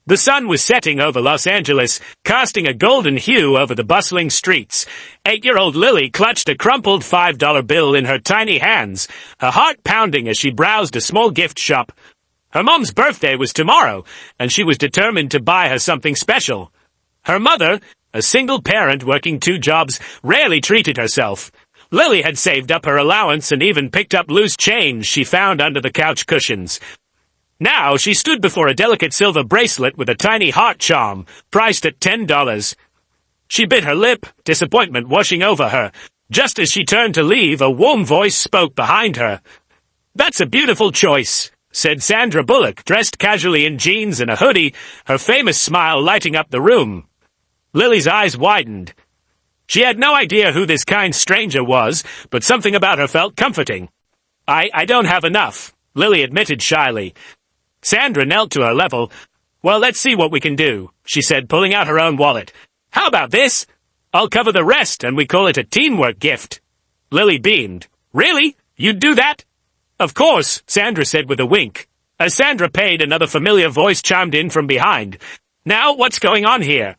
The sun was setting over Los Angeles, casting a golden hue over the bustling streets. 8-year-old Lily clutched a crumpled $5 bill in her tiny hands, her heart pounding as she browsed a small gift shop. Her mom's birthday was tomorrow, and she was determined to buy her something special. Her mother, a single parent working 2 jobs, rarely treated herself. Lily had saved up her allowance and even picked up loose change she found under the couch cushions. Now she stood before a delicate silver bracelet with a tiny heart charm, priced at $10. She bit her lip, disappointment washing over her. Just as she turned to leave, a warm voice spoke behind her. "That's a beautiful choice," said Sandra Bullock, dressed casually in jeans and a hoodie, her famous smile lighting up the room. Lily's eyes widened. She had no idea who this kind stranger was, but something about her felt comforting. I don't have enough," Lily admitted shyly. Sandra knelt to her level. "Well, let's see what we can do," she said, pulling out her own wallet. "How about this? I'll cover the rest, and we call it a teamwork gift." Lily beamed. "Really? You'd do that?" "Of course," Sandra said with a wink. As Sandra paid, another familiar voice chimed in from behind. "Now, what's going on here?"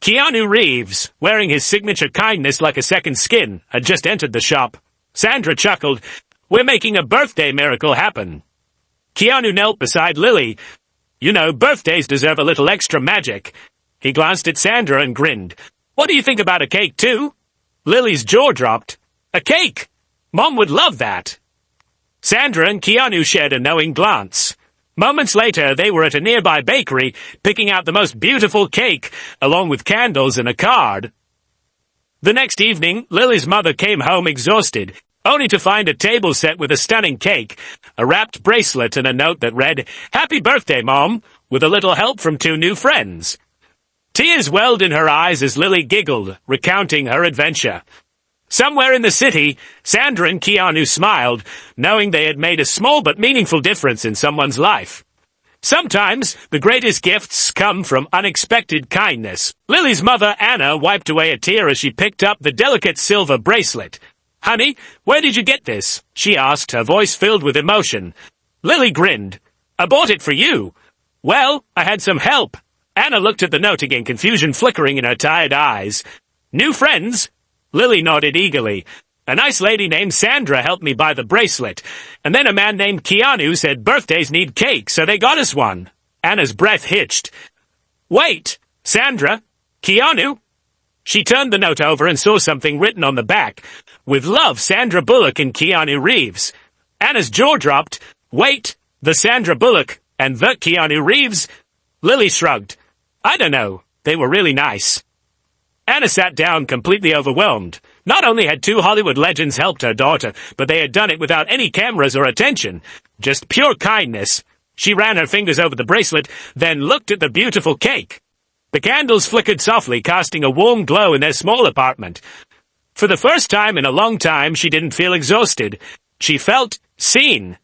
Keanu Reeves, wearing his signature kindness like a second skin, had just entered the shop. Sandra chuckled. "We're making a birthday miracle happen." Keanu knelt beside Lily. "You know, birthdays deserve a little extra magic." He glanced at Sandra and grinned. "What do you think about a cake, too?" Lily's jaw dropped. "A cake? Mom would love that." Sandra and Keanu shared a knowing glance. Moments later, they were at a nearby bakery, picking out the most beautiful cake, along with candles and a card. The next evening, Lily's mother came home exhausted, only to find a table set with a stunning cake, a wrapped bracelet, and a note that read, "Happy birthday, Mom," with a little help from 2 new friends. Tears welled in her eyes as Lily giggled, recounting her adventure. Somewhere in the city, Sandra and Keanu smiled, knowing they had made a small but meaningful difference in someone's life. Sometimes, the greatest gifts come from unexpected kindness. Lily's mother, Anna, wiped away a tear as she picked up the delicate silver bracelet. "Honey, where did you get this?" she asked, her voice filled with emotion. Lily grinned. "I bought it for you." "Well, I had some help." Anna looked at the note again, confusion flickering in her tired eyes. "New friends?" Lily nodded eagerly. "A nice lady named Sandra helped me buy the bracelet, and then a man named Keanu said birthdays need cake, so they got us one." Anna's breath hitched. "Wait, Sandra? Keanu?" She turned the note over and saw something written on the back. "With love, Sandra Bullock and Keanu Reeves." Anna's jaw dropped. "Wait, the Sandra Bullock and the Keanu Reeves?" Lily shrugged. "I don't know. They were really nice." Anna sat down, completely overwhelmed. Not only had 2 Hollywood legends helped her daughter, but they had done it without any cameras or attention. Just pure kindness. She ran her fingers over the bracelet, then looked at the beautiful cake. The candles flickered softly, casting a warm glow in their small apartment. For the first time in a long time, she didn't feel exhausted. She felt seen.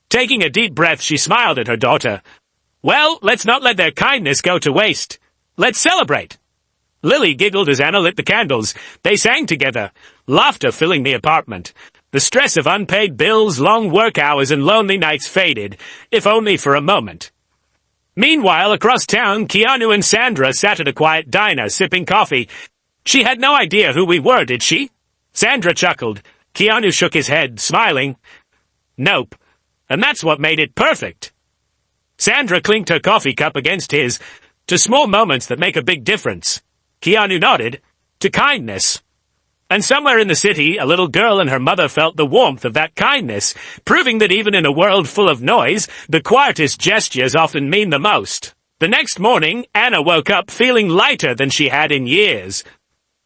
Taking a deep breath, she smiled at her daughter. "Well, let's not let their kindness go to waste. Let's celebrate." Lily giggled as Anna lit the candles. They sang together, laughter filling the apartment. The stress of unpaid bills, long work hours, and lonely nights faded, if only for a moment. Meanwhile, across town, Keanu and Sandra sat at a quiet diner, sipping coffee. "She had no idea who we were, did she?" Sandra chuckled. Keanu shook his head, smiling. "Nope. And that's what made it perfect." Sandra clinked her coffee cup against his. "To small moments that make a big difference." Keanu nodded. "To kindness." And somewhere in the city, a little girl and her mother felt the warmth of that kindness, proving that even in a world full of noise, the quietest gestures often mean the most. The next morning, Anna woke up feeling lighter than she had in years.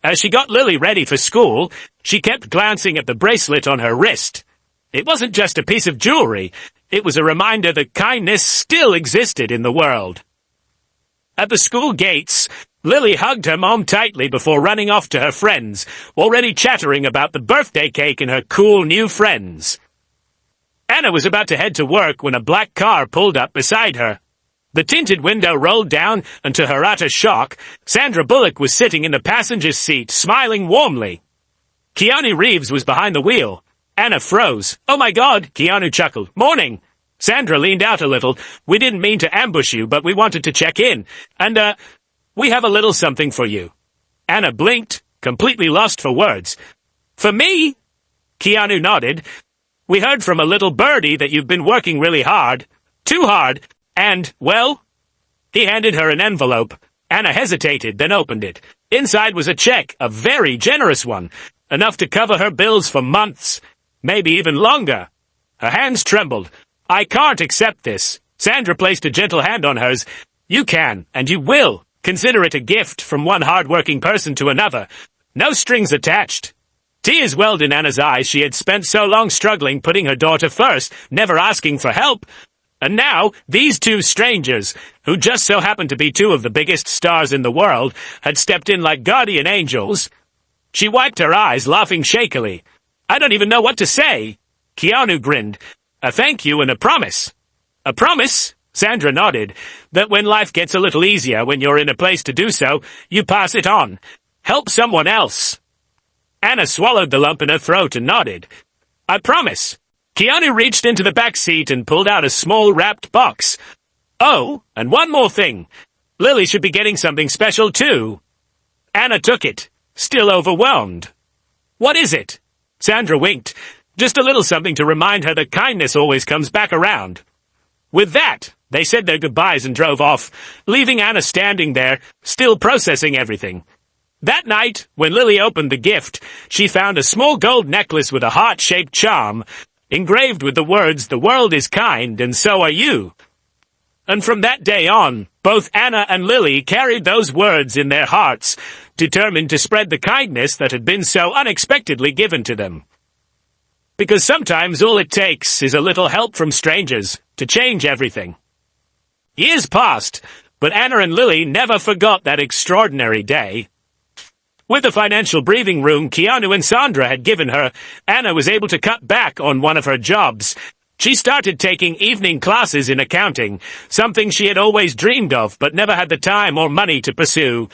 As she got Lily ready for school, she kept glancing at the bracelet on her wrist. It wasn't just a piece of jewelry. It was a reminder that kindness still existed in the world. At the school gates, Lily hugged her mom tightly before running off to her friends, already chattering about the birthday cake and her cool new friends. Anna was about to head to work when a black car pulled up beside her. The tinted window rolled down, and to her utter shock, Sandra Bullock was sitting in the passenger's seat, smiling warmly. Keanu Reeves was behind the wheel. Anna froze. "Oh my God," Keanu chuckled. "Morning." Sandra leaned out a little. "We didn't mean to ambush you, but we wanted to check in. And, we have a little something for you." Anna blinked, completely lost for words. "For me?" Keanu nodded. "We heard from a little birdie that you've been working really hard. Too hard. And, well..." He handed her an envelope. Anna hesitated, then opened it. Inside was a check, a very generous one, enough to cover her bills for months, maybe even longer. Her hands trembled. "I can't accept this." Sandra placed a gentle hand on hers. "You can, and you will. Consider it a gift from one hard-working person to another. No strings attached." Tears welled in Anna's eyes. She had spent so long struggling, putting her daughter first, never asking for help. And now, these two strangers, who just so happened to be two of the biggest stars in the world, had stepped in like guardian angels. She wiped her eyes, laughing shakily. "I don't even know what to say." Keanu grinned. "A thank you and a promise." "A promise?" Sandra nodded. "That when life gets a little easier, when you're in a place to do so, you pass it on. Help someone else." Anna swallowed the lump in her throat and nodded. "I promise." Keanu reached into the back seat and pulled out a small wrapped box. "Oh, and one more thing. Lily should be getting something special too." Anna took it, still overwhelmed. "What is it?" Sandra winked. "Just a little something to remind her that kindness always comes back around." With that, they said their goodbyes and drove off, leaving Anna standing there, still processing everything. That night, when Lily opened the gift, she found a small gold necklace with a heart-shaped charm, engraved with the words, "The world is kind, and so are you." And from that day on, both Anna and Lily carried those words in their hearts, determined to spread the kindness that had been so unexpectedly given to them. Because sometimes all it takes is a little help from strangers to change everything. Years passed, but Anna and Lily never forgot that extraordinary day. With the financial breathing room Keanu and Sandra had given her, Anna was able to cut back on one of her jobs. She started taking evening classes in accounting, something she had always dreamed of but never had the time or money to pursue.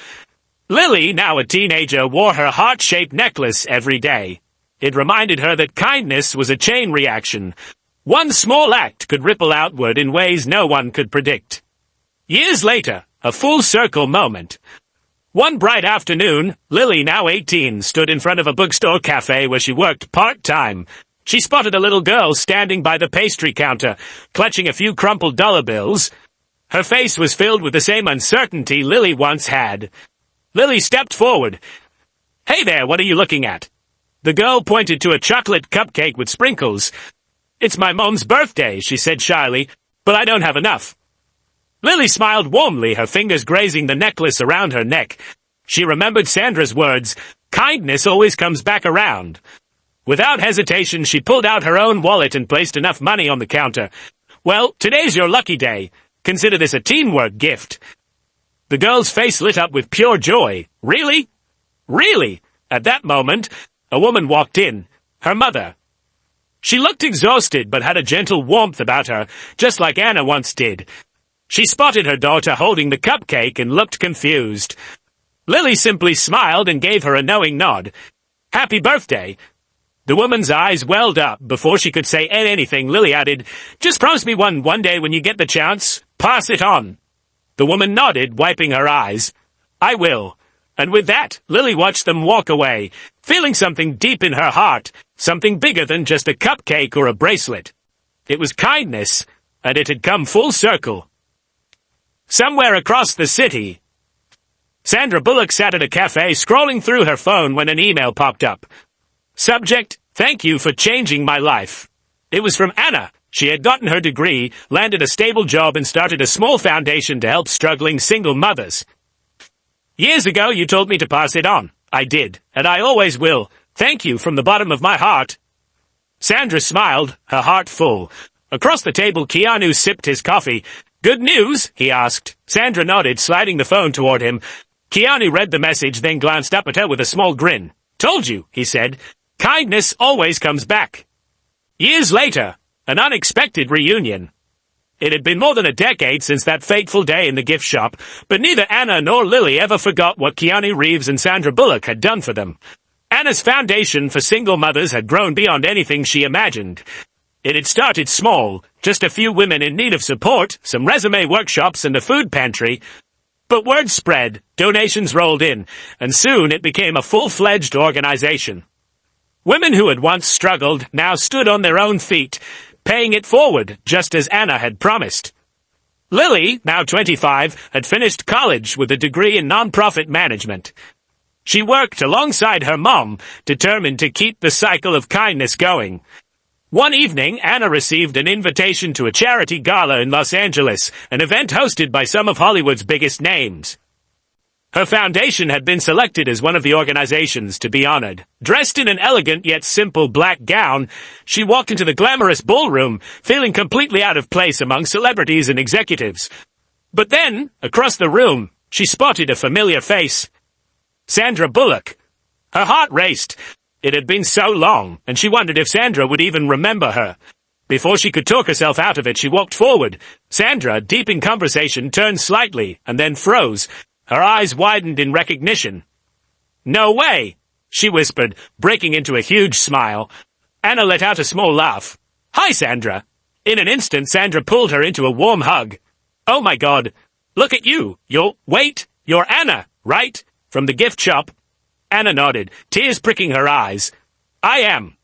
Lily, now a teenager, wore her heart-shaped necklace every day. It reminded her that kindness was a chain reaction. One small act could ripple outward in ways no one could predict. Years later, a full-circle moment. One bright afternoon, Lily, now 18, stood in front of a bookstore cafe where she worked part-time. She spotted a little girl standing by the pastry counter, clutching a few crumpled dollar bills. Her face was filled with the same uncertainty Lily once had. Lily stepped forward. "Hey there, what are you looking at?" The girl pointed to a chocolate cupcake with sprinkles. "It's my mom's birthday," she said shyly, "but I don't have enough." Lily smiled warmly, her fingers grazing the necklace around her neck. She remembered Sandra's words, "Kindness always comes back around." Without hesitation, she pulled out her own wallet and placed enough money on the counter. "Well, today's your lucky day. Consider this a teamwork gift." The girl's face lit up with pure joy. "Really? Really?" At that moment, a woman walked in. Her mother. She looked exhausted but had a gentle warmth about her, just like Anna once did. She spotted her daughter holding the cupcake and looked confused. Lily simply smiled and gave her a knowing nod. "Happy birthday." The woman's eyes welled up. Before she could say anything, Lily added, "Just promise me one day when you get the chance. Pass it on." The woman nodded, wiping her eyes. "I will." And with that, Lily watched them walk away, feeling something deep in her heart, something bigger than just a cupcake or a bracelet. It was kindness, and it had come full circle. Somewhere across the city, Sandra Bullock sat at a cafe scrolling through her phone when an email popped up. Subject, "Thank you for changing my life." It was from Anna. She had gotten her degree, landed a stable job, and started a small foundation to help struggling single mothers. "Years ago, you told me to pass it on. I did, and I always will. Thank you from the bottom of my heart." Sandra smiled, her heart full. Across the table, Keanu sipped his coffee. "Good news?" he asked. Sandra nodded, sliding the phone toward him. Keanu read the message, then glanced up at her with a small grin. "Told you," he said. "Kindness always comes back." Years later, an unexpected reunion. It had been more than a decade since that fateful day in the gift shop, but neither Anna nor Lily ever forgot what Keanu Reeves and Sandra Bullock had done for them. Anna's foundation for single mothers had grown beyond anything she imagined. It had started small, Just a few women in need of support, some resume workshops, and a food pantry. But word spread, donations rolled in, and soon it became a full-fledged organization. Women who had once struggled now stood on their own feet, paying it forward, just as Anna had promised. Lily, now 25, had finished college with a degree in nonprofit management. She worked alongside her mom, determined to keep the cycle of kindness going. One evening, Anna received an invitation to a charity gala in Los Angeles, an event hosted by some of Hollywood's biggest names. Her foundation had been selected as one of the organizations to be honored. Dressed in an elegant yet simple black gown, she walked into the glamorous ballroom, feeling completely out of place among celebrities and executives. But then, across the room, she spotted a familiar face. Sandra Bullock. Her heart raced. It had been so long, and she wondered if Sandra would even remember her. Before she could talk herself out of it, she walked forward. Sandra, deep in conversation, turned slightly, and then froze. Her eyes widened in recognition. "No way," she whispered, breaking into a huge smile. Anna let out a small laugh. "Hi, Sandra." In an instant, Sandra pulled her into a warm hug. "Oh my God, look at you. You're Anna, right? From the gift shop?" Anna nodded, tears pricking her eyes. "I am."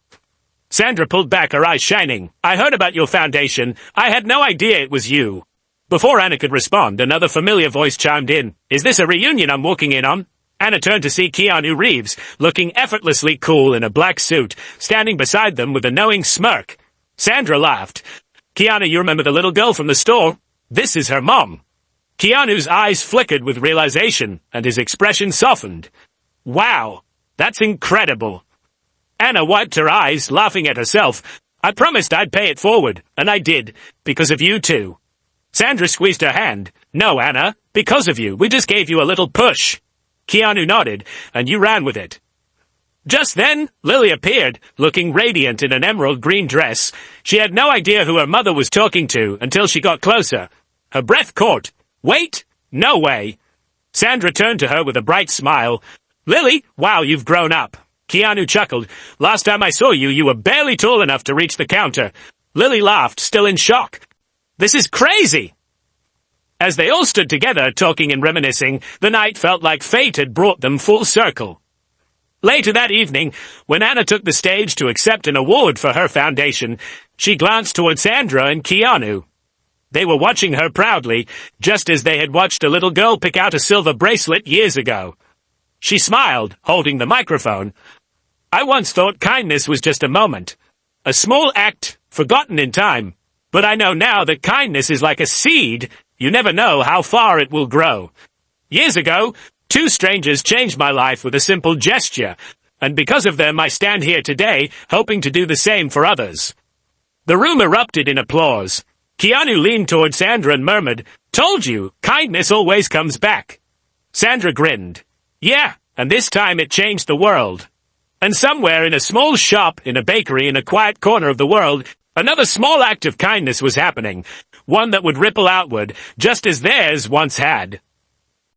Sandra pulled back, her eyes shining. "I heard about your foundation. I had no idea it was you." Before Anna could respond, another familiar voice chimed in. "Is this a reunion I'm walking in on?" Anna turned to see Keanu Reeves, looking effortlessly cool in a black suit, standing beside them with a knowing smirk. Sandra laughed. "Keanu, you remember the little girl from the store? This is her mom." Keanu's eyes flickered with realization, and his expression softened. "Wow, that's incredible." Anna wiped her eyes, laughing at herself. "I promised I'd pay it forward, and I did, because of you too." Sandra squeezed her hand. "No, Anna, because of you. We just gave you a little push." Keanu nodded, and you ran with it. Just then, Lily appeared, looking radiant in an emerald green dress. She had no idea who her mother was talking to until she got closer. Her breath caught. "Wait! No way!" Sandra turned to her with a bright smile. "Lily, wow, you've grown up." Keanu chuckled. "Last time I saw you, you were barely tall enough to reach the counter." Lily laughed, still in shock. "This is crazy!" As they all stood together, talking and reminiscing, the night felt like fate had brought them full circle. Later that evening, when Anna took the stage to accept an award for her foundation, she glanced toward Sandra and Keanu. They were watching her proudly, just as they had watched a little girl pick out a silver bracelet years ago. She smiled, holding the microphone. "I once thought kindness was just a moment, a small act, forgotten in time. But I know now that kindness is like a seed. You never know how far it will grow. Years ago, 2 strangers changed my life with a simple gesture, and because of them I stand here today, hoping to do the same for others." The room erupted in applause. Keanu leaned toward Sandra and murmured, "Told you, kindness always comes back." Sandra grinned. "Yeah, and this time it changed the world." And somewhere in a small shop, in a bakery, in a quiet corner of the world, another small act of kindness was happening, one that would ripple outward, just as theirs once had.